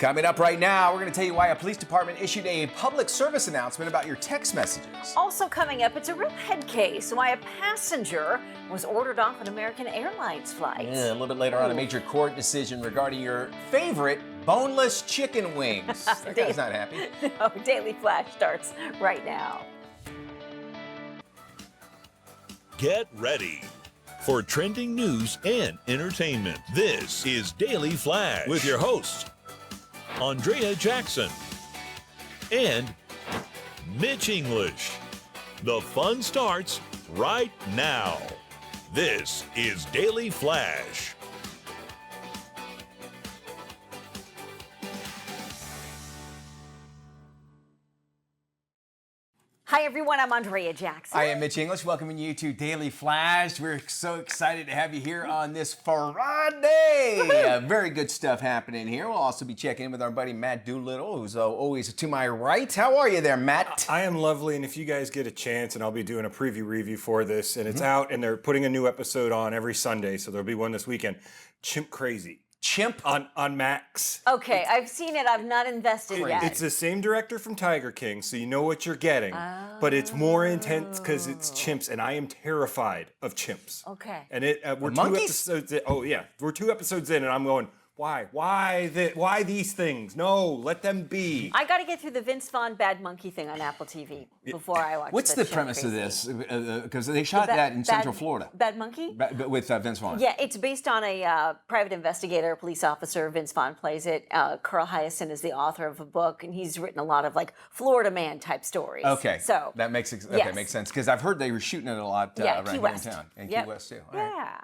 Coming up right now, we're going to tell you why a police department issued a public service announcement about your text messages. Also coming up, it's a real head case why a passenger was ordered off an American Airlines flight. Yeah, a little bit later on, a major court decision regarding your favorite boneless chicken wings. That guy's not happy. No, Daily Flash starts right now. Get ready for trending news and entertainment. This is Daily Flash with your hosts, Andrea Jackson and Mitch English. The fun starts right now. This is Daily Flash. Hi, everyone. I'm Andrea Jackson. I am Mitch English, welcoming you to Daily Flash. We're so excited to have you here on this Friday. Very good stuff happening here. We'll also be checking in with our buddy Matt Doolittle, who's always to my right. How are you there, Matt? I am lovely, and if you guys get a chance, and I'll be doing a preview review for this, and it's out, and they're putting a new episode on every Sunday, so there'll be one this weekend. Chimp Crazy. Chimp? On Max. Okay, I've seen it. I've not invested yet. It's the same director from Tiger King, so you know what you're getting. But it's more intense because it's chimps, and I am terrified of chimps. Okay. And we're monkeys? 2 episodes in. Oh, yeah. We're 2 episodes in, and I'm going, why? Why these things? No, let them be. I got to get through the Vince Vaughn Bad Monkey thing on Apple TV before I watch What's the Chimp premise of Crazy. this? Because they shot that in Central Florida. Bad Monkey? With Vince Vaughn. Yeah, it's based on a private investigator, police officer. Vince Vaughn plays it. Carl Hyacin is the author of a book, and he's written a lot of like Florida Man type stories. Okay, so that makes yes. makes sense because I've heard they were shooting it a lot around Key here West. in town, and Yep. Key West too. All right.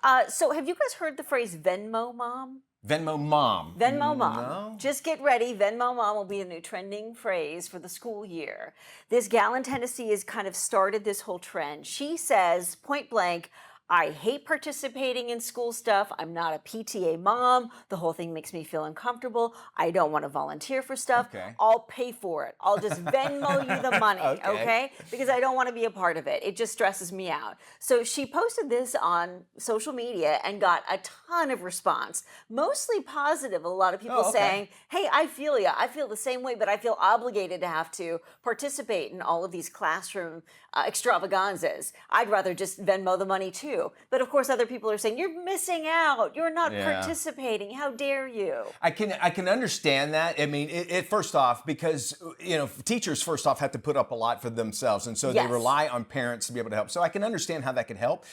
Yeah. So have you guys heard the phrase Venmo Mom? Venmo Mom. Venmo Mom. No. Just get ready. Venmo Mom will be a new trending phrase for the school year. This gal in Tennessee has kind of started this whole trend. She says, point blank, I hate participating in school stuff. I'm not a PTA mom. The whole thing makes me feel uncomfortable. I don't want to volunteer for stuff. Okay. I'll pay for it. I'll just Venmo you the money, okay? Because I don't want to be a part of it. It just stresses me out. So she posted this on social media and got a ton of response, mostly positive. A lot of people saying, hey, I feel you. I feel the same way, but I feel obligated to have to participate in all of these classroom extravaganzas. I'd rather just Venmo the money too. But of course, other people are saying, you're missing out. You're not participating. How dare you? I can understand that. I mean, it first off, because, teachers first off have to put up a lot for themselves. And so they rely on parents to be able to help. So I can understand how that could help.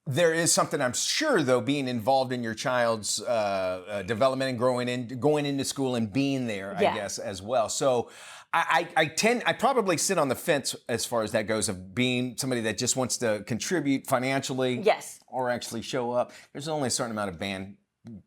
There is something, I'm sure, though, being involved in your child's development and going into school and being there, I guess, as well. So I probably sit on the fence as far as that goes of being somebody that just wants to contribute financially or actually show up. There's only a certain amount of band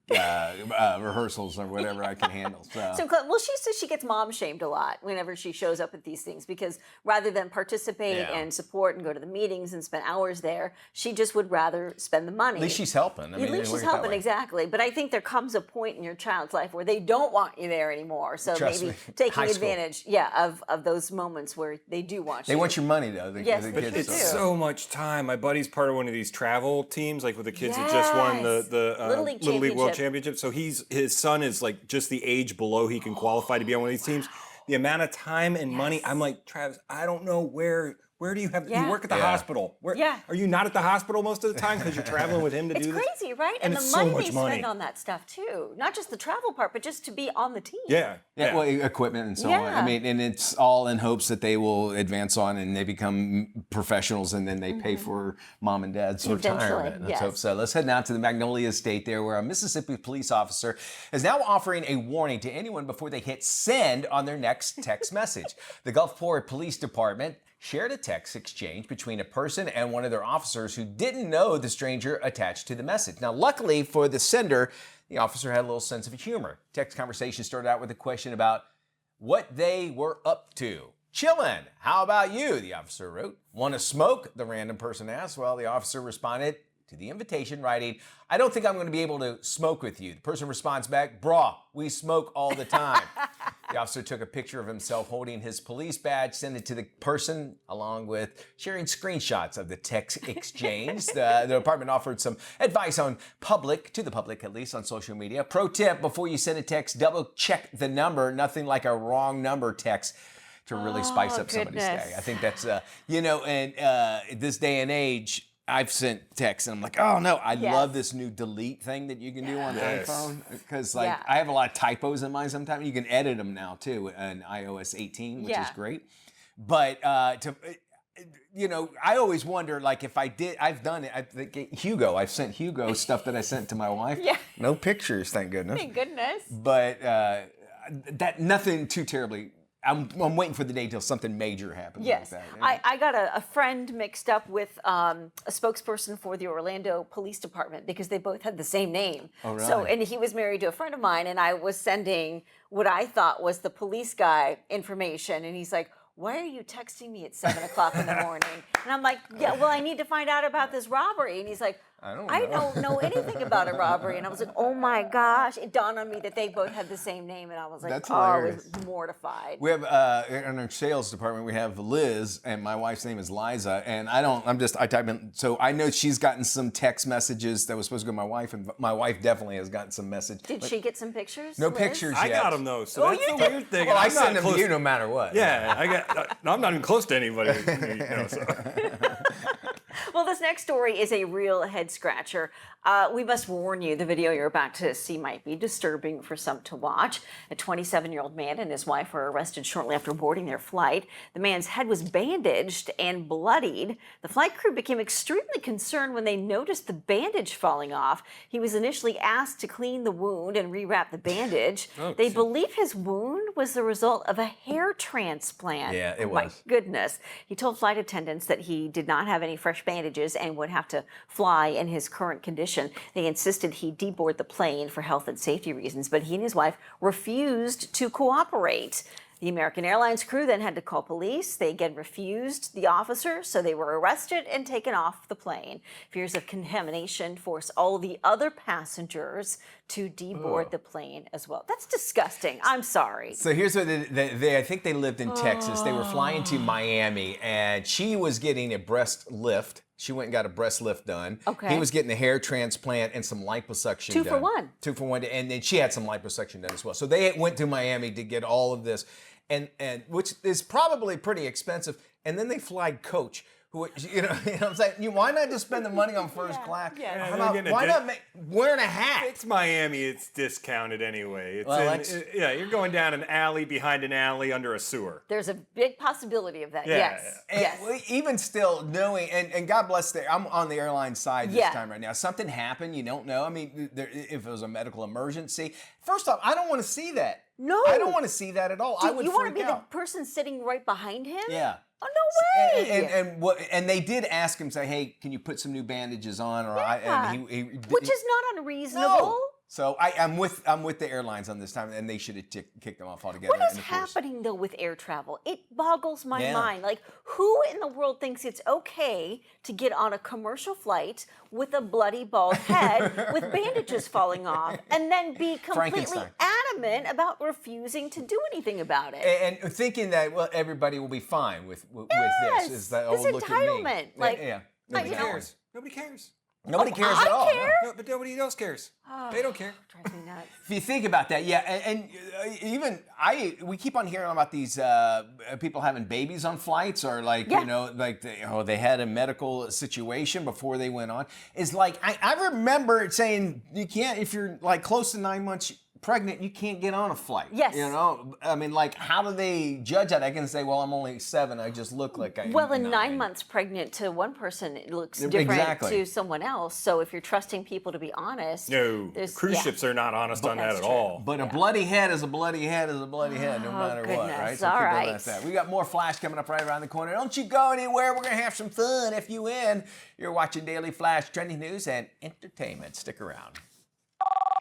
rehearsals or whatever I can handle. Well, she says she gets mom shamed a lot whenever she shows up at these things because rather than participate and support and go to the meetings and spend hours there, she just would rather spend the money. At least she's helping. At least she's helping, exactly. But I think there comes a point in your child's life where they don't want you there anymore. So maybe taking advantage, of those moments where they do want you. They want your money, though. Yes, but it's so much time. My buddy's part of one of these travel teams, like with the kids that just won the Little League World Championship. So his son is like just the age below he can qualify to be on one of these teams. The amount of time and money, I'm like, Travis, I don't know where do you have, you work at the hospital. Are you not at the hospital most of the time because you're traveling with him to do this? It's crazy, right? And the money they spend on that stuff too. Not just the travel part, but just to be on the team. Yeah, well, equipment and so on. I mean, and it's all in hopes that they will advance on and they become professionals and then they pay for mom and dad's retirement. Let's hope so. Let's head now to the Magnolia State there where a Mississippi police officer is now offering a warning to anyone before they hit send on their next text message. The Gulfport Police Department shared a text exchange between a person and one of their officers who didn't know the stranger attached to the message. Now, luckily for the sender, the officer had a little sense of humor. Text conversation started out with a question about what they were up to. Chillin'. How about you? The officer wrote. Want to smoke? The random person asked. Well, the officer responded to the invitation, writing, I don't think I'm going to be able to smoke with you. The person responds back, brah, we smoke all the time. The officer took a picture of himself holding his police badge, sent it to the person, along with sharing screenshots of the text exchange. The department offered some advice to the public at least, on social media. Pro tip, before you send a text, double check the number. Nothing like a wrong number text to really spice up somebody's day. I think that's, this day and age, I've sent texts and I'm like, oh no, I love this new delete thing that you can do on iPhone. Because I have a lot of typos in mine sometimes. You can edit them now too in iOS 18, which is great. But I always wonder, like, if I've done it. I think I've sent Hugo stuff that I sent to my wife. Yeah. No pictures, thank goodness. Thank goodness. But nothing too terribly. I'm waiting for the day till something major happens. Yes, like that. I got a friend mixed up with a spokesperson for the Orlando Police Department because they both had the same name. Oh, really? So, and he was married to a friend of mine, and I was sending what I thought was the police guy information, and he's like, why are you texting me at 7 o'clock in the morning? And I'm like, yeah, well, I need to find out about this robbery. And he's like, I don't know anything about a robbery. And I was like, oh my gosh. It dawned on me that they both had the same name. And I was like, That's I hilarious. was mortified. We have, in our sales department, we have Liz, and my wife's name is Liza. And I type in, so I know she's gotten some text messages that was supposed to go to my wife, and my wife definitely has gotten some message. Did she get some pictures? No Liz? pictures yet. I got them though, so that's the weird thing. Well, I send them to you no matter what. Yeah, I'm not even close to anybody. So. Well, this next story is a real head scratcher. We must warn you, the video you're about to see might be disturbing for some to watch. A 27-year-old man and his wife were arrested shortly after boarding their flight. The man's head was bandaged and bloodied. The flight crew became extremely concerned when they noticed the bandage falling off. He was initially asked to clean the wound and rewrap the bandage. They believe his wound was the result of a hair transplant. Yeah, it was. My goodness. He told flight attendants that he did not have any fresh bandages and would have to fly in his current condition. They insisted he deboard the plane for health and safety reasons, but he and his wife refused to cooperate. The American Airlines crew then had to call police. They again refused the officer, so they were arrested and taken off the plane. Fears of contamination forced all the other passengers to deboard the plane as well. That's disgusting. I'm sorry. So here's what I think they lived in Texas. They were flying to Miami, and she was getting a breast lift. She went and got a breast lift done. Okay. He was getting a hair transplant and some liposuction done. 2 for 1. 2 for 1. And then she had some liposuction done as well. So they went to Miami to get all of this, and which is probably pretty expensive. And then they fly coach. You know what I'm saying? Why not just spend the money on first class? Yeah. Why not wearing a hat? It's Miami. It's discounted anyway. You're going down an alley behind an alley under a sewer. There's a big possibility of that. Yeah. Yes. And even still knowing, and God bless I'm on the airline side this time right now. Something happened, you don't know. I mean, if it was a medical emergency, first off, I don't want to see that. No. I don't want to see that at all. I would you want to be out. the person sitting right behind him? Yeah. Oh, no way! And they did ask him, say, hey, can you put some new bandages on? Which is not unreasonable. No. So I'm with the airlines on this time, and they should have kicked them off altogether. What is happening though with air travel? It boggles my mind. Like, who in the world thinks it's okay to get on a commercial flight with a bloody bald head with bandages falling off, and then be completely adamant about refusing to do anything about it? And thinking that everybody will be fine with this is that this look entitlement. at me. Like, Nobody cares. Nobody cares. Nobody cares at all. Care. No, but nobody else cares. They don't care. Drives me nuts. If you think about that, and even we keep on hearing about these people having babies on flights, or they had a medical situation before they went on. It's like I remember it saying you can't, if you're like close to 9 months pregnant, you can't get on a flight. Yes. You know, I mean, like, how do they judge that? I can say, well, I'm only 7. I just look like I'm 9 months pregnant to one person, it looks different to someone else. So if you're trusting people to be honest, no, cruise ships are not honest on that at all. But a bloody head is a bloody head is a bloody head, no matter what, right? So all right. We got more Flash coming up right around the corner. Don't you go anywhere. We're gonna have some fun. FUN. You're watching Daily Flash, trending news and entertainment. Stick around.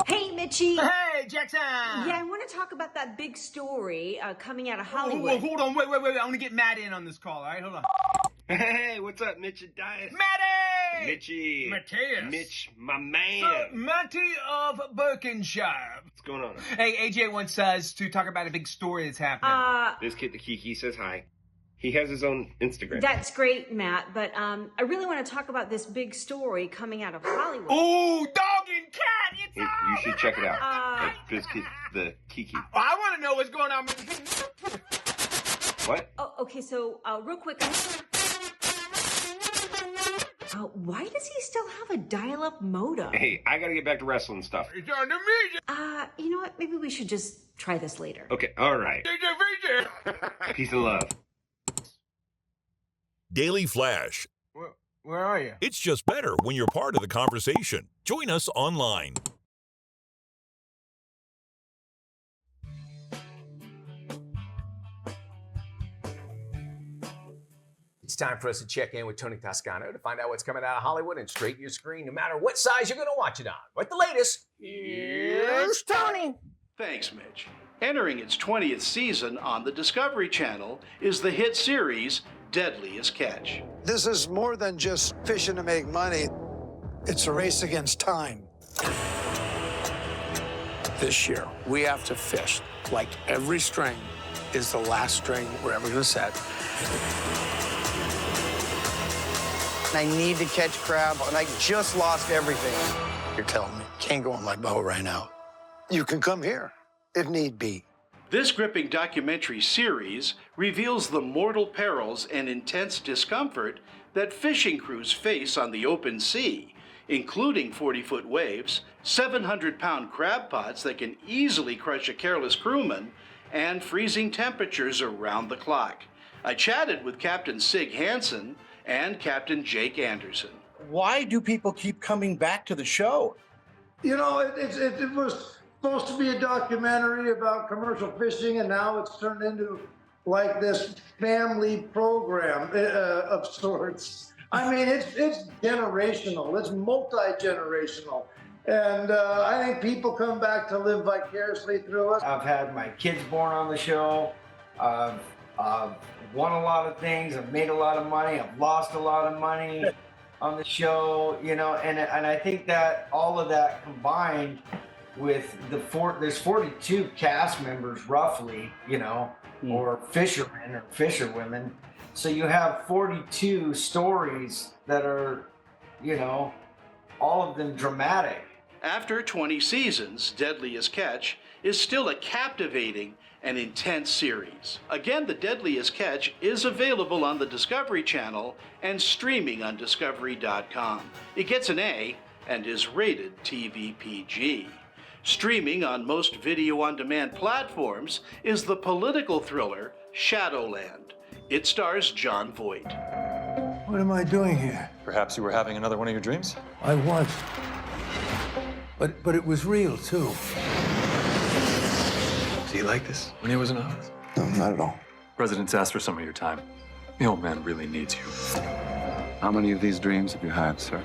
Hey, Mitchie. Hey, Jackson. Yeah, I want to talk about that big story coming out of Hollywood. Hold on, wait. I want to get Matt in on this call, all right? Hold on. Hey, what's up, Mitch and Dias? Matty! Mitchie. Mateus. Mitch, my man. Matty of Birkenshire. What's going on? Hey, AJ wants us to talk about a big story that's happening. This kid, the Kiki, says hi. He has his own Instagram. That's great, Matt, but I really want to talk about this big story coming out of Hollywood. Ooh, dog and cat! It's You should check it out. This kid, the Kiki. I want to know what's going on. What? Oh, okay, so real quick. Why does he still have a dial-up modem? Hey, I gotta get back to wrestling stuff. It's on the media. You know what? Maybe we should just try this later. Okay, all right. Peace and love. Daily Flash. Where are you? It's just better when you're part of the conversation. Join us online. It's time for us to check in with Tony Toscano to find out what's coming out of Hollywood and straight to your screen, no matter what size you're going to watch it on. With the latest, here's Tony. Thanks, Mitch. Entering its 20th season on the Discovery Channel is the hit series Deadliest Catch. This is more than just fishing to make money. It's a race against time. This year, we have to fish like every string is the last string we're ever going to set. I need to catch crab, and I just lost everything. You're telling me, can't go on my boat right now. You can come here, if need be. This gripping documentary series reveals the mortal perils and intense discomfort that fishing crews face on the open sea, including 40-foot waves, 700-pound crab pots that can easily crush a careless crewman, and freezing temperatures around the clock. I chatted with Captain Sig Hansen and Captain Jake Anderson. Why do people keep coming back to the show? You know, it was supposed to be a documentary about commercial fishing, and now it's turned into like this family program of sorts. I mean, it's generational. It's multi-generational. And I think people come back to live vicariously through us. I've had my kids born on the show. I've won a lot of things. I've made a lot of money. I've lost a lot of money on the show, you know, and I think that all of that combined with there's 42 cast members roughly, you know, or fishermen or fisherwomen. So you have 42 stories that are, you know, all of them dramatic. After 20 seasons, Deadliest Catch is still a captivating and intense series. Again, The Deadliest Catch is available on the Discovery Channel and streaming on Discovery.com. It gets an A and is rated TV PG. Streaming on most video-on-demand platforms is the political thriller Shadowland. It stars Jon Voight. What am I doing here? Perhaps you were having another one of your dreams? I was. But it was real, too. Do you like this when he was in office? No, not at all. President's asked for some of your time. The old man really needs you. How many of these dreams have you had, sir?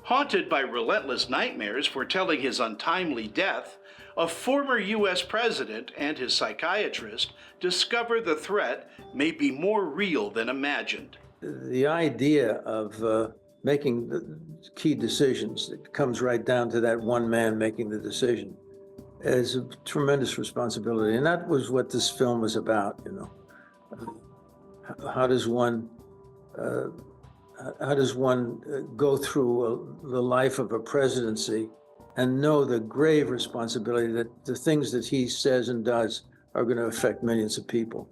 Haunted by relentless nightmares foretelling his untimely death, a former U.S. president and his psychiatrist discover the threat may be more real than imagined. The idea of making the key decisions, it comes right down to that one man making the decision, is a tremendous responsibility. And that was what this film was about, you know. How does one go through the life of a presidency and know the grave responsibility that the things that he says and does are going to affect millions of people.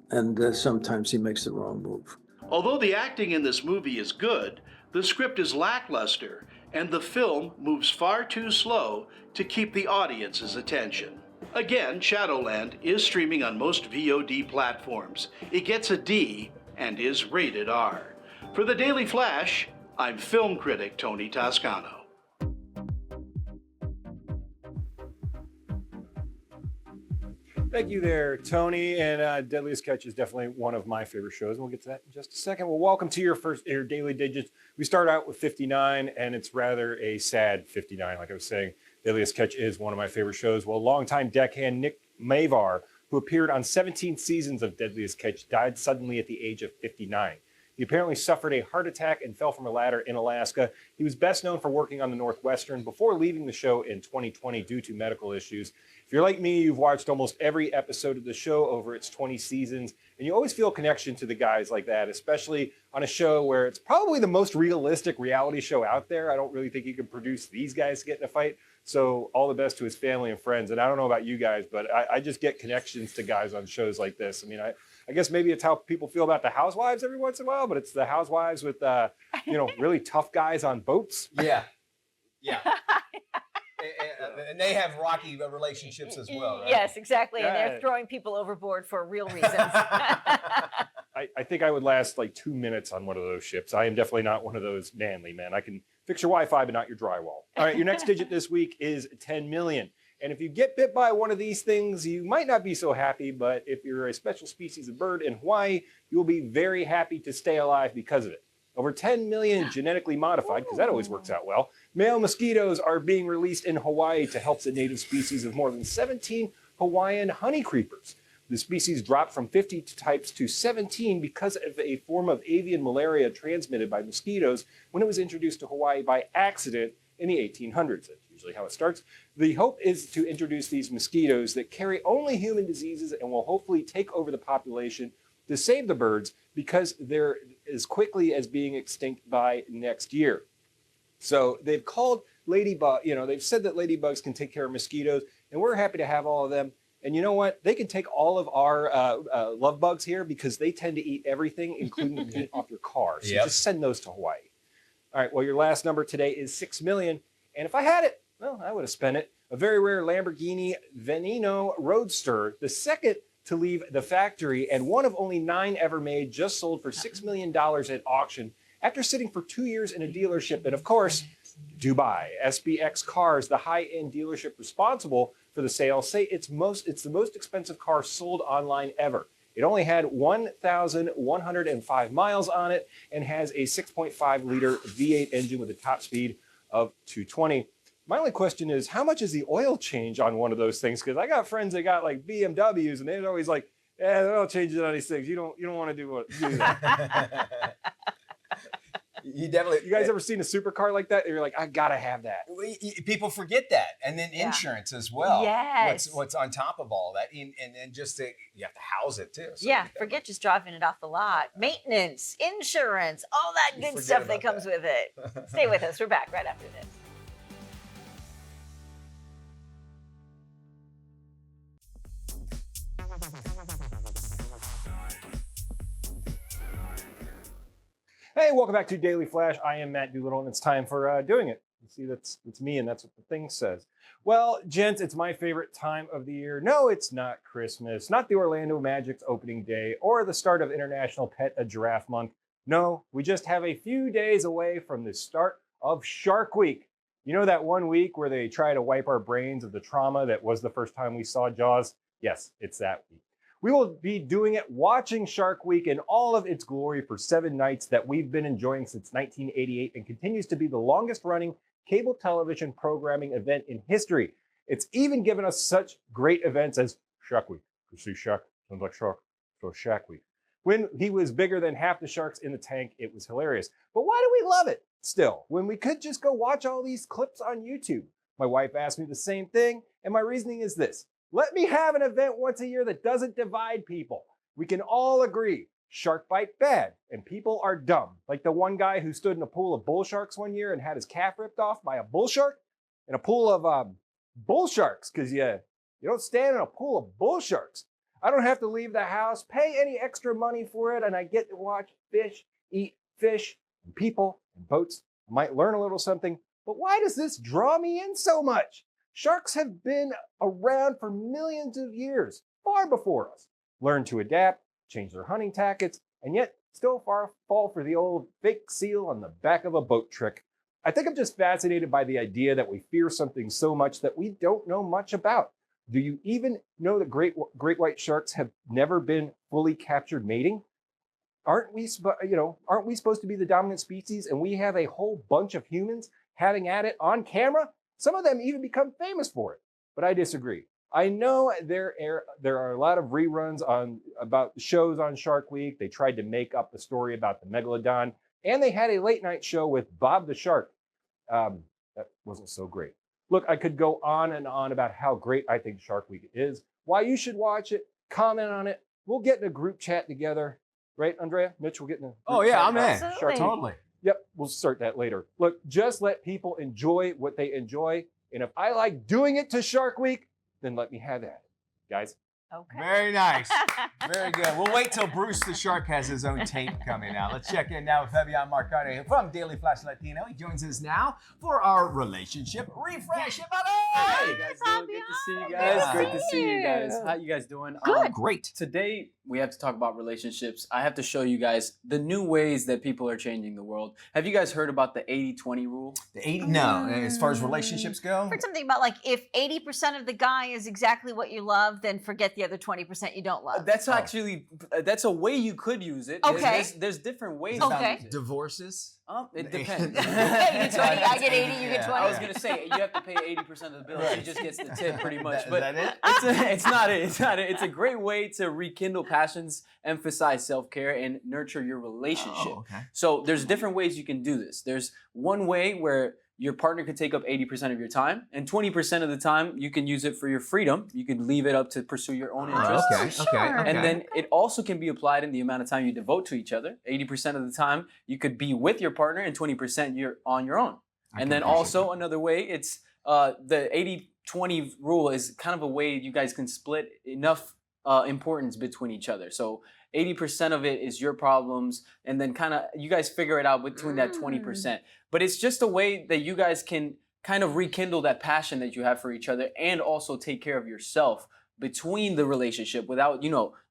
And sometimes he makes the wrong move. Although the acting in this movie is good, the script is lackluster, and the film moves far too slow to keep the audience's attention. Again, Shadowland is streaming on most VOD platforms. It gets a D and is rated R. For the Daily Flash, I'm film critic Tony Toscano. Thank you there, Tony. And Deadliest Catch is definitely one of my favorite shows. And we'll get to that in just a second. Well, welcome to your Daily Digits. We start out with 59, and it's rather a sad 59. Like I was saying, Deadliest Catch is one of my favorite shows. Well, longtime deckhand Nick Mavar, who appeared on 17 seasons of Deadliest Catch, died suddenly at the age of 59. He apparently suffered a heart attack and fell from a ladder in Alaska. He was best known for working on the Northwestern before leaving the show in 2020 due to medical issues. If you're like me, you've watched almost every episode of the show over its 20 seasons, and you always feel a connection to the guys like that, especially on a show where it's probably the most realistic reality show out there. I don't really think you can produce these guys to get in a fight. So all the best to his family and friends. And I don't know about you guys, but I just get connections to guys on shows like this. I mean, I guess maybe it's how people feel about the Housewives every once in a while, but it's the Housewives with, really tough guys on boats. Yeah. Yeah. And they have rocky relationships as well, right? Yes, exactly. Yeah. And they're throwing people overboard for real reasons. I think I would last like 2 minutes on one of those ships. I am definitely not one of those manly men. I can fix your Wi-Fi, but not your drywall. All right, your next digit this week is 10 million. And if you get bit by one of these things, you might not be so happy, but if you're a special species of bird in Hawaii, you'll be very happy to stay alive because of it. Over 10 million genetically modified, because that always works out well, male mosquitoes are being released in Hawaii to help the native species of more than 17 Hawaiian honey creepers. The species dropped from 50 types to 17 because of a form of avian malaria transmitted by mosquitoes when it was introduced to Hawaii by accident in the 1800s. That's usually how it starts. The hope is to introduce these mosquitoes that carry only human diseases and will hopefully take over the population to save the birds because they're as quickly as being extinct by next year. So they've called ladybug, they've said that ladybugs can take care of mosquitoes, and we're happy to have all of them. And you know what? They can take all of our love bugs here because they tend to eat everything, including the paint off your car. So just send those to Hawaii. All right, well, your last number today is 6 million. And if I had it, well, I would have spent it. A very rare Lamborghini Veneno Roadster, the second to leave the factory and one of only 9 ever made, just sold for $6 million at auction after sitting for 2 years in a dealership. And of course, Dubai. SBX Cars, the high-end dealership responsible for the sale, say it's the most expensive car sold online ever. It only had 1,105 miles on it and has a 6.5-liter V8 engine with a top speed of 220. My only question is, how much is the oil change on one of those things? Because I got friends that got like BMWs, and they're always like, "Yeah, the oil changes on these things. You don't want to do that." You guys ever seen a supercar like that? You're like, I gotta have that. People forget that, and then insurance as well. Yes. What's on top of all that, and then just you have to house it too. So forget just driving it off the lot. Maintenance, insurance, all that good stuff that comes with it. Stay with us. We're back right after this. Hey, welcome back to Daily Flash. I am Matt Doolittle, and it's time for doing it. You see, it's me, and that's what the thing says. Well, gents, it's my favorite time of the year. No, it's not Christmas, not the Orlando Magic's opening day, or the start of International Pet a Giraffe Month. No, we just have a few days away from the start of Shark Week. You know that one week where they try to wipe our brains of the trauma that was the first time we saw Jaws? Yes, it's that week. We will be doing it watching Shark Week in all of its glory for 7 nights that we've been enjoying since 1988 and continues to be the longest running cable television programming event in history. It's even given us such great events as Shark Week. You see Shark, sounds like Shark, so Shark Week. When he was bigger than half the sharks in the tank, it was hilarious. But why do we love it still, when we could just go watch all these clips on YouTube? My wife asked me the same thing, and my reasoning is this. Let me have an event once a year that doesn't divide people. We can all agree, shark bite bad, and people are dumb. Like the one guy who stood in a pool of bull sharks one year and had his calf ripped off by a bull shark, in a pool of bull sharks, because you don't stand in a pool of bull sharks. I don't have to leave the house, pay any extra money for it, and I get to watch fish, eat fish, and people, and boats. I might learn a little something, but why does this draw me in so much? Sharks have been around for millions of years, far before us. Learned to adapt, change their hunting tactics, and yet still fall for the old fake seal on the back of a boat trick. I think I'm just fascinated by the idea that we fear something so much that we don't know much about. Do you even know that great white sharks have never been fully captured mating? Aren't we supposed to be the dominant species, and we have a whole bunch of humans having at it on camera? Some of them even become famous for it. But I disagree. I know there are a lot of reruns about shows on Shark Week. They tried to make up the story about the megalodon, and they had a late night show with Bob the Shark. That wasn't so great. Look, I could go on and on about how great I think Shark Week is, why you should watch it, comment on it. We'll get in a group chat together, right, Andrea? Mitch, we'll get in a group chat I'm in. about Shark Week. Totally. Yep, we'll start that later. Look, just let people enjoy what they enjoy, and if I like doing it to Shark Week, then let me have at it, guys. Okay. Very nice. Very good. We'll wait till Bruce the Shark has his own tape coming out. Let's check in now with Fabian Marcano from Daily Flash Latino. He joins us now for our relationship refresh. Hey, you guys doing? Good to see you guys. Great to see you guys. How you guys doing? Good. Great. Today, we have to talk about relationships. I have to show you guys the new ways that people are changing the world. Have you guys heard about the 80-20 rule? The 80? No. As far as relationships go? I heard something about like if 80% of the guy is exactly what you love, then forget the other 20% you don't love. That's actually, that's a way you could use it. Okay. There's different ways Okay. to use it. Divorces? It depends. Hey, you 20, I get 80, you get 20. I was gonna say you have to pay 80% of the bill. She just gets the tip, pretty much. Is But that it? it's not it. It's not it. It's a great way to rekindle passions, emphasize self-care, and nurture your relationship. Oh, okay. So there's different ways you can do this. There's one way where your partner could take up 80% of your time, and 20% of the time you can use it for your freedom. You can leave it up to pursue your own interests. Okay. And then it also can be applied in the amount of time you devote to each other. 80% of the time you could be with your partner, and 20% you're on your own. And then also another way, it's the 80-20 rule is kind of a way you guys can split enough importance between each other. So 80% of it is your problems, and then kind of you guys figure it out between that 20%. But it's just a way that you guys can kind of rekindle that passion that you have for each other, and also take care of yourself between the relationship without,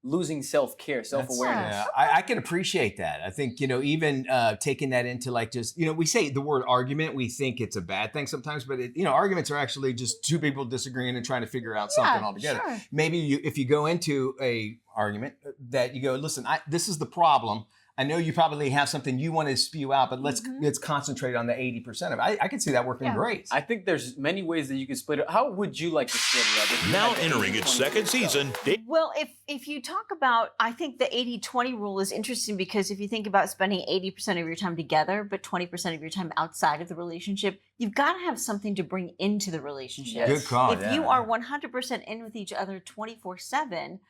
losing self-care, self-awareness. Yeah, I can appreciate that. I think, even taking that into like just, we say the word argument, we think it's a bad thing sometimes, but arguments are actually just two people disagreeing and trying to figure out something altogether. Sure. Maybe if you go into a argument that you go, listen, this is the problem. I know you probably have something you want to spew out, but let's concentrate on the 80% of it. I can see that working great. I think there's many ways that you can split it. How would you like to split it up? If you Now had entering its second season, Well, if you talk about, I think the 80-20 rule is interesting because if you think about spending 80% of your time together, but 20% of your time outside of the relationship, you've got to have something to bring into the relationship. Good call. If you are 100% in with each other 24/7,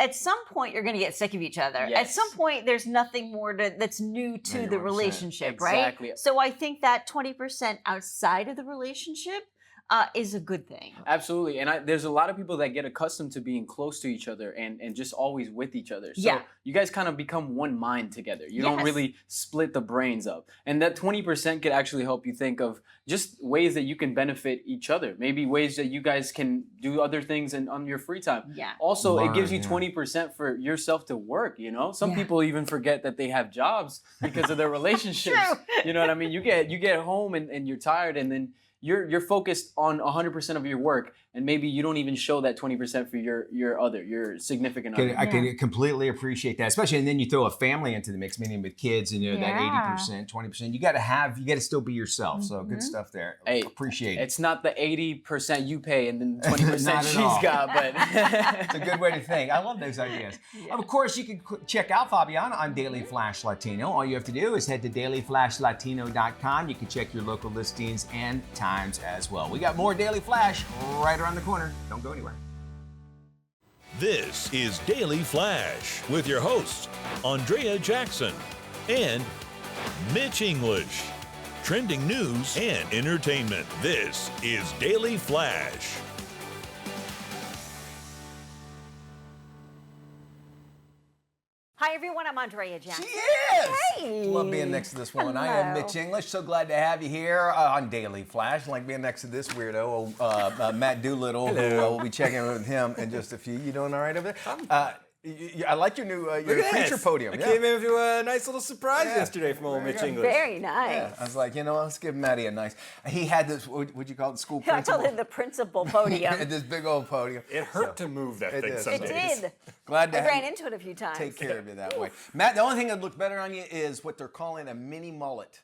at some point you're going to get sick of each other. Yes. At some point there's nothing more that's new to the relationship, Exactly. right? So I think that 20% outside of the relationship is a good thing. Absolutely. And there's a lot of people that get accustomed to being close to each other and just always with each other. So you guys kind of become one mind together. You don't really split the brains up. And that 20% could actually help you think of just ways that you can benefit each other. Maybe ways that you guys can do other things on your free time. Yeah. Also, it gives you 20% for yourself to work, Some people even forget that they have jobs because of their relationships. You know what I mean? You get home and you're tired, and then you're focused on 100% of your work, and maybe you don't even show that 20% for your significant other. I can completely appreciate that, especially, and then you throw a family into the mix, meaning with kids, and that 80%, 20%. You got to still be yourself. So good stuff there. Hey, appreciate it. It's not the 80% you pay and then 20% she's got, but it's a good way to think. I love those ideas. Of course, you can check out Fabiana on Daily Flash Latino. All you have to do is head to dailyflashlatino.com. You can check your local listings and times as well. We got more Daily Flash right around the corner. Don't go anywhere. This is Daily Flash with your hosts, Andrea Jackson and Mitch English. Trending news and entertainment. This is Daily Flash. Hi, everyone. I'm Andrea Jackson. She is! Hey! Love being next to this woman. I am Mitch English. So glad to have you here on Daily Flash. I like being next to this weirdo, Matt Doolittle, who we'll be checking in with him in just a few. You doing all right over there? I like your new your preacher podium. I came in with a nice little surprise yesterday from old Mitch English. Very nice. Yeah. I was like, let's give Matty a nice. He had this. What'd you call it? The school I principal. told him the principal podium. This big old podium. It hurt to move that thing some days. It did. Glad to I ran into it a few times. Take care of you that way. Matt, the only thing that looked better on you is what they're calling a mini mullet.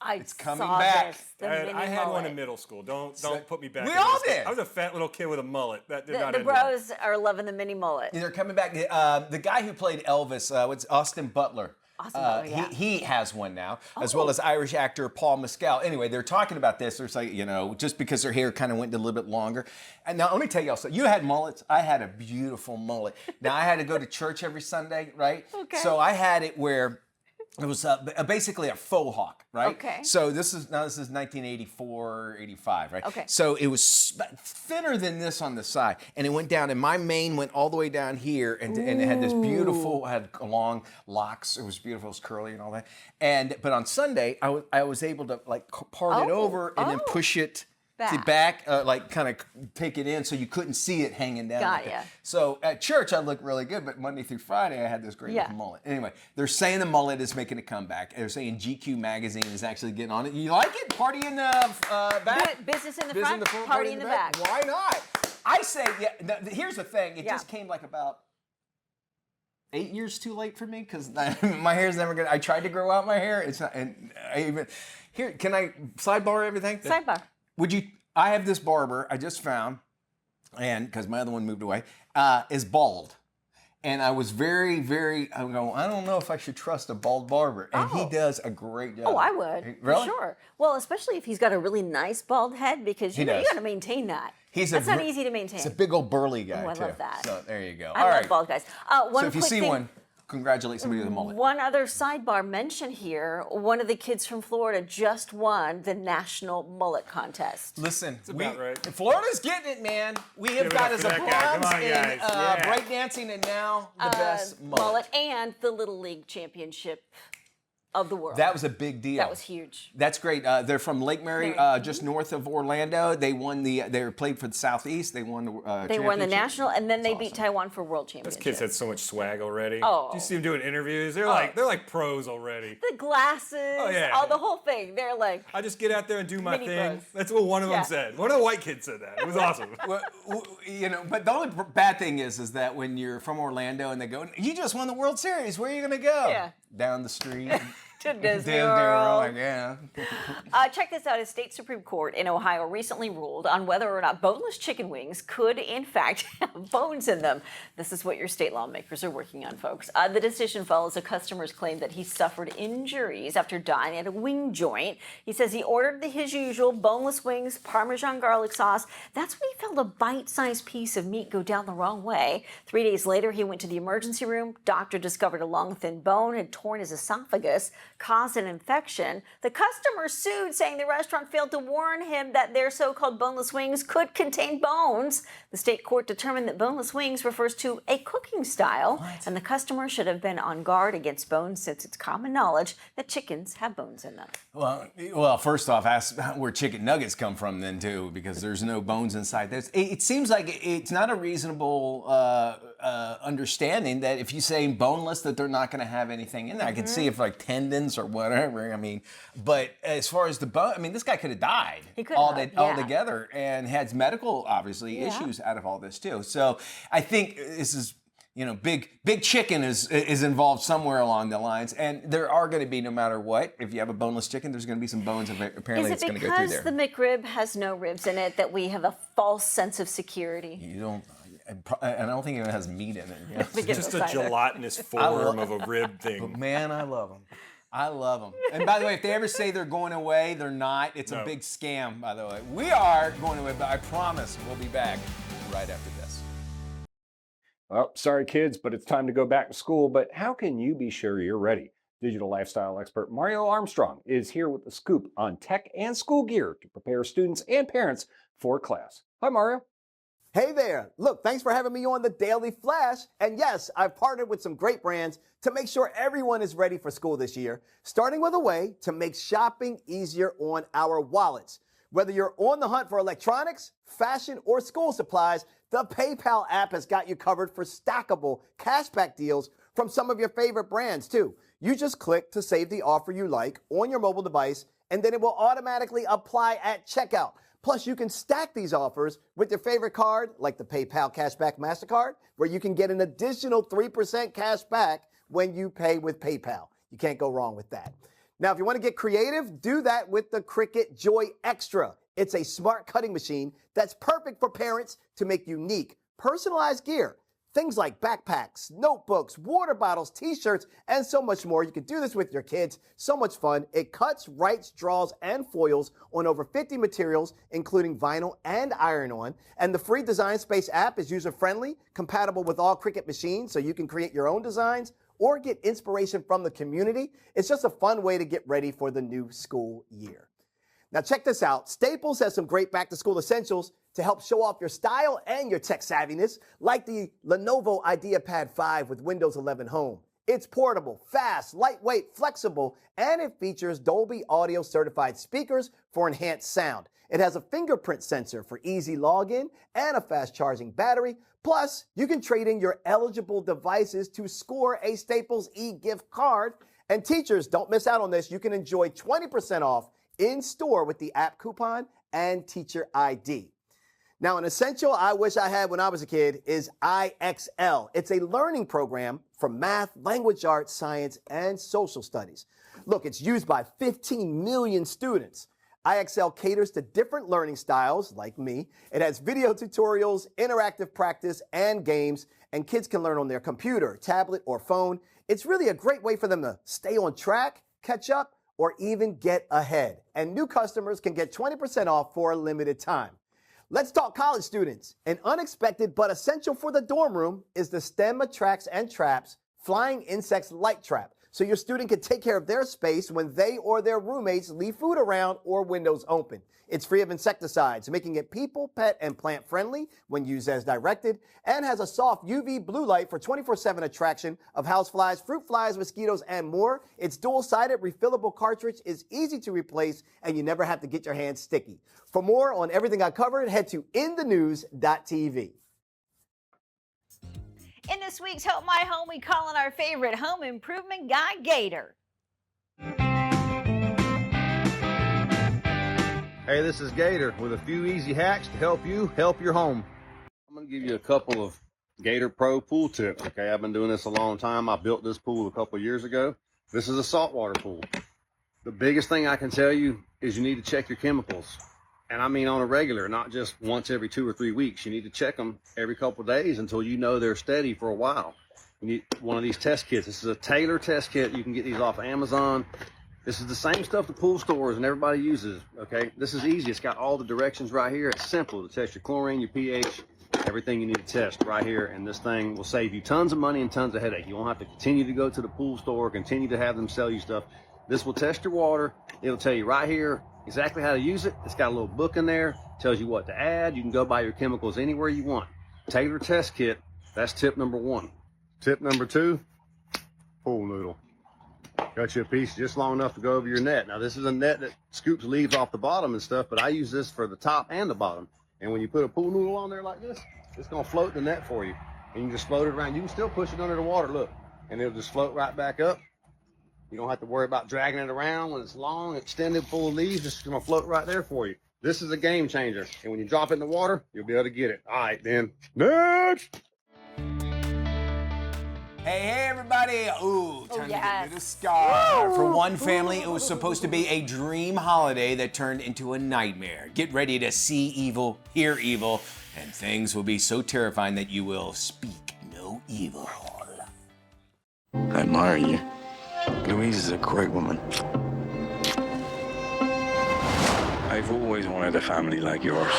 It's coming saw back. This, I had one in middle school. Don't put me back. We all did. I was a fat little kid with a mullet. That did not The end well. bros are loving the mini mullet. They're coming back. The guy who played Elvis, what's Austin Butler? He has one now, as well as Irish actor Paul Mescal. Anyway, they're talking about this. They're like, just because their hair kind of went a little bit longer. And now let me tell y'all, so you had mullets. I had a beautiful mullet. Now I had to go to church every Sunday, right? Okay. So I had it where it was basically a faux hawk, right? Okay. So this is 1984, 85, right? Okay. So it was thinner than this on the side, and it went down, and my mane went all the way down here, and it had this beautiful, had long locks. It was beautiful, it was curly and all that. But on Sunday, I was able to like part it over and then push it back, like kind of take it in so you couldn't see it hanging down. Got ya. So at church, I looked really good, but Monday through Friday, I had this great little mullet. Anyway, they're saying the mullet is making a comeback. They're saying GQ magazine is actually getting on it. You like it? Party in the back? Business in the front, party in the back. Why not? I say, here's the thing. It just came like about 8 years too late for me because my hair's never gonna. I tried to grow out my hair. It's not. And here, can I sidebar everything? Sidebar. I have this barber I just found, and because my other one moved away, is bald. And I was very, I don't know if I should trust a bald barber. And he does a great job. Oh, I would. Really? For sure. Well, especially if he's got a really nice bald head because you got to maintain that. That's not easy to maintain. He's a big old burly guy, too. I too. love that. So there you go. I love bald guys. So if you see one, congratulate somebody with a mullet. One other sidebar mention here, one of the kids from Florida just won the National Mullet Contest. Listen, right. Florida's getting it, man. We have got as a bronze in breakdancing and now the best mullet. And the Little League Championship of the world. That was a big deal. That was huge. That's great. They're from Lake Mary, just north of Orlando. They won they played for the Southeast. They won the They won the national, and then they beat Taiwan for world championship. Those kids had so much swag already. Oh. Do you see them doing interviews? They're like pros already. The glasses, the whole thing. They're like, I just get out there and do my thing. pros. That's what one of them said. One of the white kids said that. It was awesome. But the only bad thing is that when you're from Orlando and they go, you just won the World Series. Where are you going to go? Yeah. Down the street. To Disney World. Yeah. Check this out. A state Supreme Court in Ohio recently ruled on whether or not boneless chicken wings could, in fact, have bones in them. This is what your state lawmakers are working on, folks. The decision follows a customer's claim that he suffered injuries after dining at a wing joint. He says he ordered his usual boneless wings, Parmesan garlic sauce. That's when he felt a bite-sized piece of meat go down the wrong way. 3 days later, he went to the emergency room. Doctor discovered a long, thin bone had torn his esophagus, caused an infection. The customer sued, saying the restaurant failed to warn him that their so-called boneless wings could contain bones. The state court determined that boneless wings refers to a cooking style, and the customer should have been on guard against bones since it's common knowledge that chickens have bones in them. Well, first off, ask where chicken nuggets come from then, too, because there's no bones inside. It seems like it's not a reasonable understanding that if you say boneless, that they're not going to have anything in there. I can see if like tendons or whatever. I mean, but as far as the bone, I mean, this guy could have died altogether and had medical, obviously, issues out of all this too. So I think this is, big chicken is involved somewhere along the lines, and there are going to be, no matter what, if you have a boneless chicken, there's going to be some bones. Apparently, it's going to go through there. Is it because the McRib has no ribs in it that we have a false sense of security? You don't. And I don't think it has meat in it. It's just a gelatinous form of a rib thing. But man, I love them. I love them. And by the way, if they ever say they're going away, they're not. It's a big scam, by the way. We are going away, but I promise we'll be back right after this. Well, sorry kids, but it's time to go back to school. But how can you be sure you're ready? Digital lifestyle expert Mario Armstrong is here with the scoop on tech and school gear to prepare students and parents for class. Hi, Mario. Hey there. Look, thanks for having me on the Daily Flash. And yes, I've partnered with some great brands to make sure everyone is ready for school this year, starting with a way to make shopping easier on our wallets. Whether you're on the hunt for electronics, fashion, or school supplies, the PayPal app has got you covered for stackable cashback deals from some of your favorite brands, too. You just click to save the offer you like on your mobile device, and then it will automatically apply at checkout. Plus, you can stack these offers with your favorite card, like the PayPal Cashback MasterCard, where you can get an additional 3% cash back when you pay with PayPal. You can't go wrong with that. Now, if you want to get creative, do that with the Cricut Joy Extra. It's a smart cutting machine that's perfect for parents to make unique, personalized gear. Things like backpacks, notebooks, water bottles, t-shirts, and so much more. You can do this with your kids. So much fun. It cuts, writes, draws, and foils on over 50 materials, including vinyl and iron-on. And the free Design Space app is user-friendly, compatible with all Cricut machines, so you can create your own designs or get inspiration from the community. It's just a fun way to get ready for the new school year. Now check this out. Staples has some great back-to-school essentials to help show off your style and your tech savviness, like the Lenovo IdeaPad 5 with Windows 11 Home. It's portable, fast, lightweight, flexible, and it features Dolby Audio certified speakers for enhanced sound. It has a fingerprint sensor for easy login and a fast charging battery. Plus, you can trade in your eligible devices to score a Staples e-gift card. And teachers, don't miss out on this. You can enjoy 20% off in store with the app coupon and teacher ID. Now, an essential I wish I had when I was a kid is IXL. It's a learning program for math, language arts, science, and social studies. Look, it's used by 15 million students. IXL caters to different learning styles, like me. It has video tutorials, interactive practice, and games, and kids can learn on their computer, tablet, or phone. It's really a great way for them to stay on track, catch up, or even get ahead. And new customers can get 20% off for a limited time. Let's talk college students. An unexpected but essential for the dorm room is the STEM Attracts and Traps Flying Insects Light Trap, so your student can take care of their space when they or their roommates leave food around or windows open. It's free of insecticides, making it people, pet, and plant friendly when used as directed, and has a soft UV blue light for 24/7 attraction of houseflies, fruit flies, mosquitoes, and more. Its dual-sided refillable cartridge is easy to replace, and you never have to get your hands sticky. For more on everything I covered, head to inthenews.tv. In this week's Help My Home, we call on our favorite home improvement guy, Gator. Hey, this is Gator with a few easy hacks to help you help your home. I'm going to give you a couple of Gator Pro pool tips, okay? I've been doing this a long time. I built this pool a couple years ago. This is a saltwater pool. The biggest thing I can tell you is you need to check your chemicals. And I mean on a regular, not just once every 2 or 3 weeks. You need to check them every couple of days until you know they're steady for a while. You need one of these test kits. This is a Taylor test kit. You can get these off Amazon. This is the same stuff the pool stores and everybody uses, okay? This is easy. It's got all the directions right here. It's simple to test your chlorine, your pH, everything you need to test right here. And this thing will save you tons of money and tons of headache. You won't have to continue to go to the pool store, continue to have them sell you stuff. This will test your water. It'll tell you right here exactly how to use it. It's got a little book in there, tells you what to add. You can go buy your chemicals anywhere you want. Taylor test kit, that's tip number 1. Tip number 2, pool noodle. Got you a piece just long enough to go over your net. Now this is a net that scoops leaves off the bottom and stuff, but I use this for the top and the bottom. And when you put a pool noodle on there like this, it's gonna float the net for you. And you can just float it around. You can still push it under the water, look, and it'll just float right back up. You don't have to worry about dragging it around when it's long, extended, full of leaves. It's gonna float right there for you. This is a game changer. And when you drop it in the water, you'll be able to get it. All right, then. Next! Hey, everybody. Ooh, time to get rid of Scar. For one family, it was supposed to be a dream holiday that turned into a nightmare. Get ready to see evil, hear evil, and things will be so terrifying that you will speak no evil. I admire you. Louise is a great woman. I've always wanted a family like yours.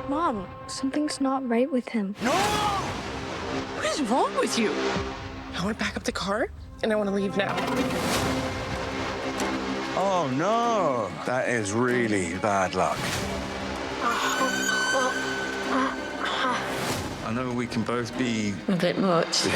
Mom, something's not right with him. No! What is wrong with you? I want to back up the car, and I want to leave now. Oh, no. That is really bad luck. I know we can both be... a bit much.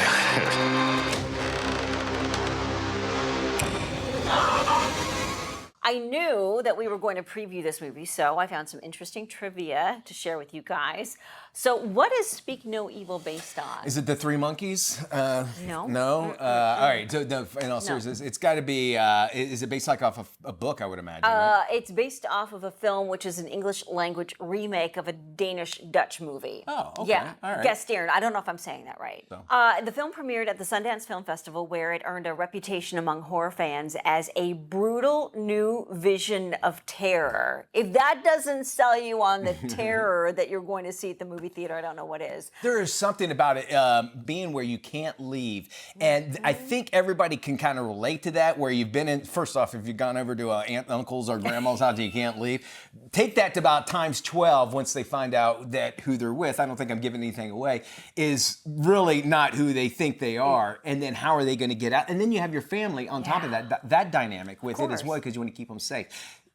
I knew that we were going to preview this movie, so I found some interesting trivia to share with you guys. So what is Speak No Evil based on? Is it the Three Monkeys? No. No? All right. So, in all seriousness, it's got to be, is it based like off of a book, I would imagine? Right? It's based off of a film, which is an English language remake of a Danish-Dutch movie. Oh, okay. Yeah. All right. Guest starred. I don't know if I'm saying that right. So. The film premiered at the Sundance Film Festival, where it earned a reputation among horror fans as a brutal new vision of terror. If that doesn't sell you on the terror that you're going to see at the movie theater, I don't know what is. There is something about it being where you can't leave. And I think everybody can kind of relate to that, where you've been in, first off, if you've gone over to aunt, uncle's, or grandma's house and you can't leave, take that to about times 12 once they find out that who they're with, I don't think I'm giving anything away, is really not who they think they are. And then how are they going to get out? And then you have your family on top of that dynamic with it as well, because you want to keep them safe.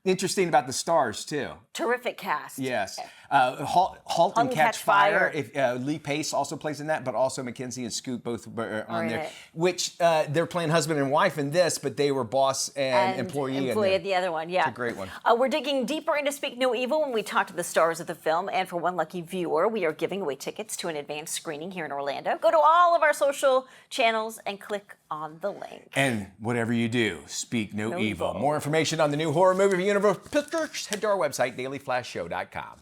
Interesting about the stars, too. Terrific cast. Yes. Halt and Catch Fire. Lee Pace also plays in that, but also Mackenzie and Scoot both are on there. Which they're playing husband and wife in this, but they were boss and employee at the other one, yeah. It's a great one. We're digging deeper into Speak No Evil when we talk to the stars of the film, and for one lucky viewer, we are giving away tickets to an advanced screening here in Orlando. Go to all of our social channels and click on the link. And whatever you do, speak no evil. More information on the new horror movie Universe Pictures, head to our website, dailyflashshow.com.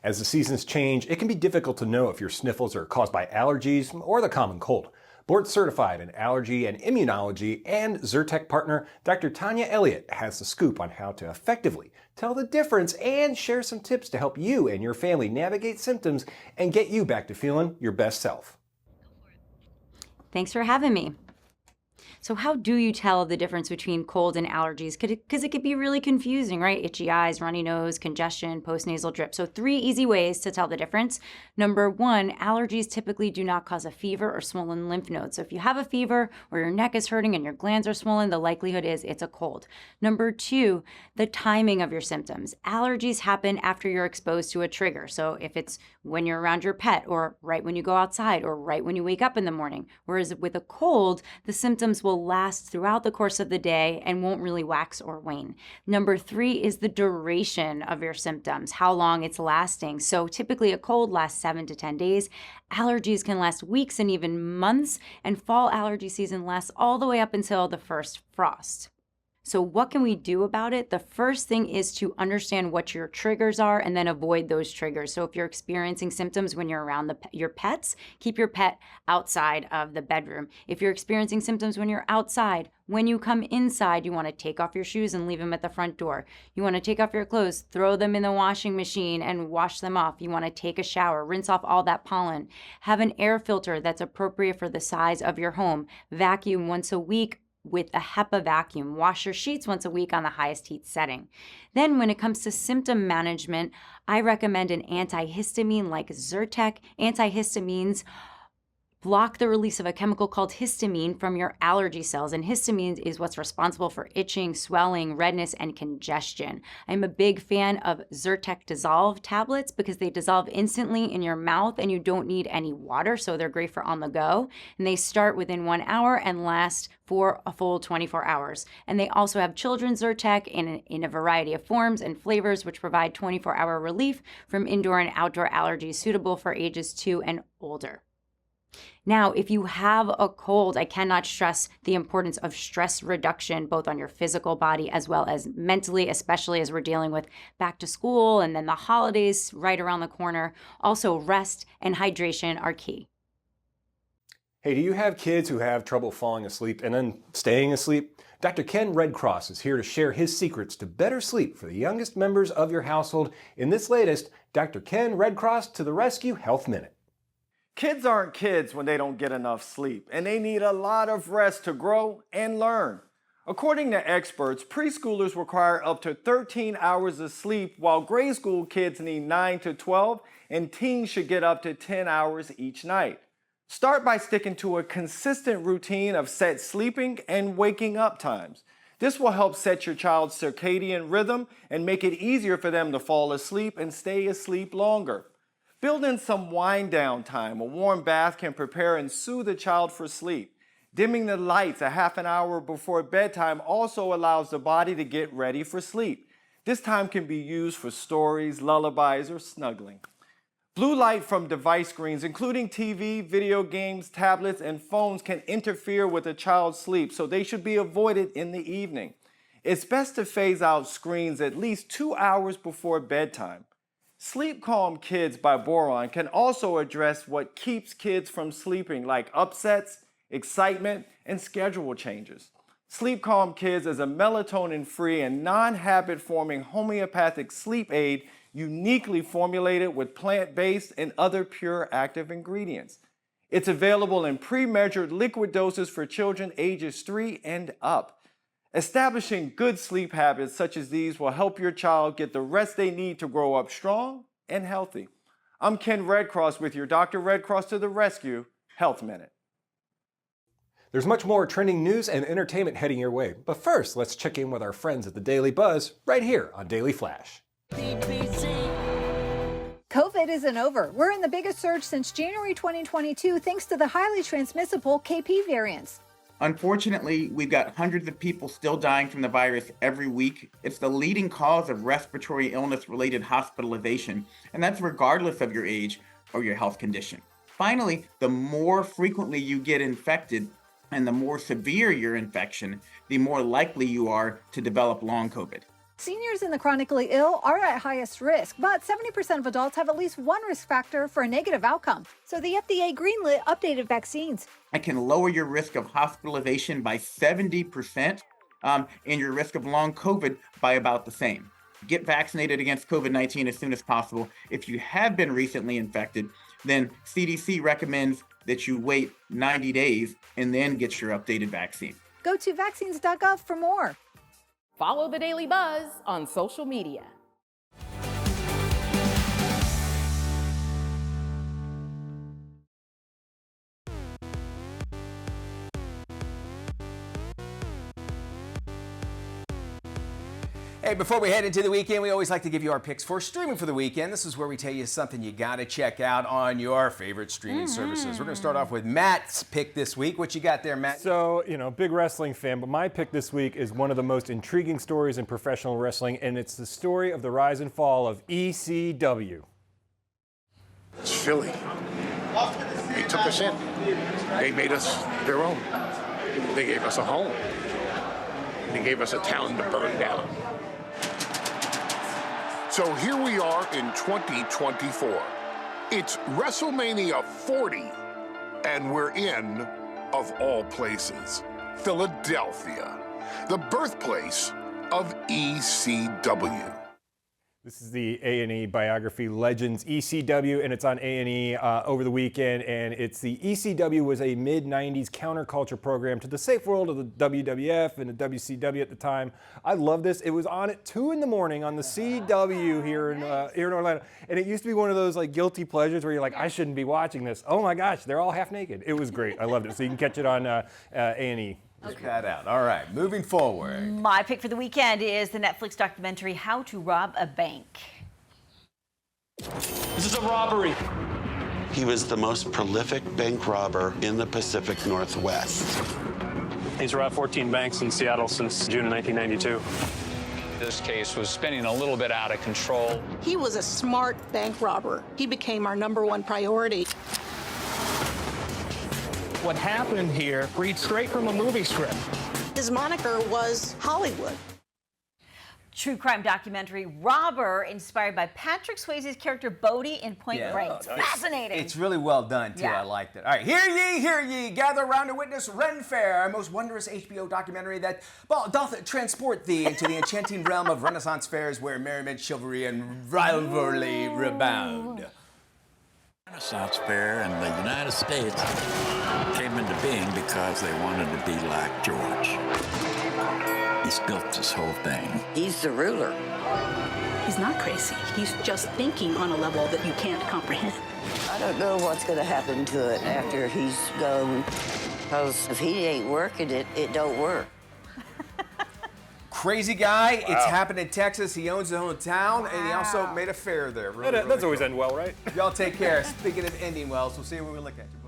As the seasons change, it can be difficult to know if your sniffles are caused by allergies or the common cold. Board certified in allergy and immunology and Zyrtec partner, Dr. Tanya Elliott has the scoop on how to effectively tell the difference and share some tips to help you and your family navigate symptoms and get you back to feeling your best self. Thanks for having me. So how do you tell the difference between cold and allergies? Because it could be really confusing, right? Itchy eyes, runny nose, congestion, postnasal drip. So 3 easy ways to tell the difference. Number 1, allergies typically do not cause a fever or swollen lymph nodes. So if you have a fever or your neck is hurting and your glands are swollen, the likelihood is it's a cold. Number 2, the timing of your symptoms. Allergies happen after you're exposed to a trigger. So if it's when you're around your pet, or right when you go outside, or right when you wake up in the morning. Whereas with a cold, the symptoms will last throughout the course of the day and won't really wax or wane. Number 3 is the duration of your symptoms, how long it's lasting. So typically a cold lasts 7 to 10 days. Allergies can last weeks and even months, and fall allergy season lasts all the way up until the first frost. So what can we do about it? The first thing is to understand what your triggers are and then avoid those triggers. So if you're experiencing symptoms when you're around your pets, keep your pet outside of the bedroom. If you're experiencing symptoms when you're outside, when you come inside, you want to take off your shoes and leave them at the front door. You want to take off your clothes, throw them in the washing machine and wash them off. You want to take a shower, rinse off all that pollen. Have an air filter that's appropriate for the size of your home. Vacuum once a week with a HEPA vacuum. Wash your sheets once a week on the highest heat setting. Then when it comes to symptom management, I recommend an antihistamine like Zyrtec. Antihistamines block the release of a chemical called histamine from your allergy cells. And histamine is what's responsible for itching, swelling, redness, and congestion. I'm a big fan of Zyrtec Dissolve tablets because they dissolve instantly in your mouth and you don't need any water, so they're great for on the go. And they start within 1 hour and last for a full 24 hours. And they also have children's Zyrtec in a variety of forms and flavors, which provide 24-hour relief from indoor and outdoor allergies suitable for ages 2 and older. Now, if you have a cold, I cannot stress the importance of stress reduction, both on your physical body as well as mentally, especially as we're dealing with back to school and then the holidays right around the corner. Also, rest and hydration are key. Hey, do you have kids who have trouble falling asleep and then staying asleep? Dr. Ken Redcross is here to share his secrets to better sleep for the youngest members of your household in this latest Dr. Ken Redcross to the Rescue Health Minute. Kids aren't kids when they don't get enough sleep, and they need a lot of rest to grow and learn. According to experts, preschoolers require up to 13 hours of sleep, while grade school kids need 9 to 12, and teens should get up to 10 hours each night. Start by sticking to a consistent routine of set sleeping and waking up times. This will help set your child's circadian rhythm and make it easier for them to fall asleep and stay asleep longer. Build in some wind down time. A warm bath can prepare and soothe the child for sleep. Dimming the lights a half an hour before bedtime also allows the body to get ready for sleep. This time can be used for stories, lullabies, or snuggling. Blue light from device screens, including TV, video games, tablets, and phones, can interfere with a child's sleep, so they should be avoided in the evening. It's best to phase out screens at least 2 hours before bedtime. Sleep Calm Kids by Boron can also address what keeps kids from sleeping, like upsets, excitement, and schedule changes. Sleep Calm Kids is a melatonin-free and non-habit-forming homeopathic sleep aid uniquely formulated with plant-based and other pure active ingredients. It's available in pre-measured liquid doses for children ages 3 and up. Establishing good sleep habits such as these will help your child get the rest they need to grow up strong and healthy. I'm Ken Redcross with your Dr. Redcross to the Rescue Health Minute. There's much more trending news and entertainment heading your way. But first, let's check in with our friends at the Daily Buzz right here on Daily Flash. COVID isn't over. We're in the biggest surge since January 2022 thanks to the highly transmissible KP variants. Unfortunately, we've got hundreds of people still dying from the virus every week. It's the leading cause of respiratory illness-related hospitalization, and that's regardless of your age or your health condition. Finally, the more frequently you get infected and the more severe your infection, the more likely you are to develop long COVID. Seniors and the chronically ill are at highest risk, but 70% of adults have at least one risk factor for a negative outcome. So the FDA greenlit updated vaccines. I can lower your risk of hospitalization by 70% and your risk of long COVID by about the same. Get vaccinated against COVID-19 as soon as possible. If you have been recently infected, then CDC recommends that you wait 90 days and then get your updated vaccine. Go to vaccines.gov for more. Follow the Daily Buzz on social media. Hey, before we head into the weekend, we always like to give you our picks for streaming for the weekend. This is where we tell you something you got to check out on your favorite streaming services. We're going to start off with Matt's pick this week. What you got there, Matt? So, big wrestling fan, but my pick this week is one of the most intriguing stories in professional wrestling, and it's the story of the rise and fall of ECW. It's Philly. They took us in. They made us their own. They gave us a home. They gave us a town to burn down. So here we are in 2024. It's WrestleMania 40, and we're in, of all places, Philadelphia, the birthplace of ECW. This is the A&E biography, Legends ECW, and it's on A&E over the weekend. And it's the ECW was a mid-90s counterculture program to the safe world of the WWF and the WCW at the time. I love this. It was on at 2 in the morning on the CW here in Orlando. And it used to be one of those like guilty pleasures where you're like, I shouldn't be watching this. Oh my gosh, they're all half naked. It was great. I loved it. So you can catch it on A&E. Check that out. All right, moving forward. My pick for the weekend is the Netflix documentary, How to Rob a Bank. This is a robbery. He was the most prolific bank robber in the Pacific Northwest. He's robbed 14 banks in Seattle since June of 1992. This case was spinning a little bit out of control. He was a smart bank robber. He became our #1 priority. What happened here reads straight from a movie script. His moniker was Hollywood. True crime documentary, Robber, inspired by Patrick Swayze's character Bodie in Point Break. It's fascinating. It's really well done, too. I liked it. All right, hear ye, gather round to witness Ren Fair, a most wondrous HBO documentary that doth transport thee into the enchanting realm of Renaissance fairs where merriment, chivalry, and rivalry rebound. Renaissance Fair in the United States came into being because they wanted to be like George. He's built this whole thing. He's the ruler. He's not crazy. He's just thinking on a level that you can't comprehend. I don't know what's going to happen to it after he's gone. Because if he ain't working it, it don't work. Crazy guy. Wow. It's happened in Texas. He owns his own town, and he also made a fair there. Really That's always end well, right? Y'all take care. Speaking of ending wells, we'll see you when we look at you.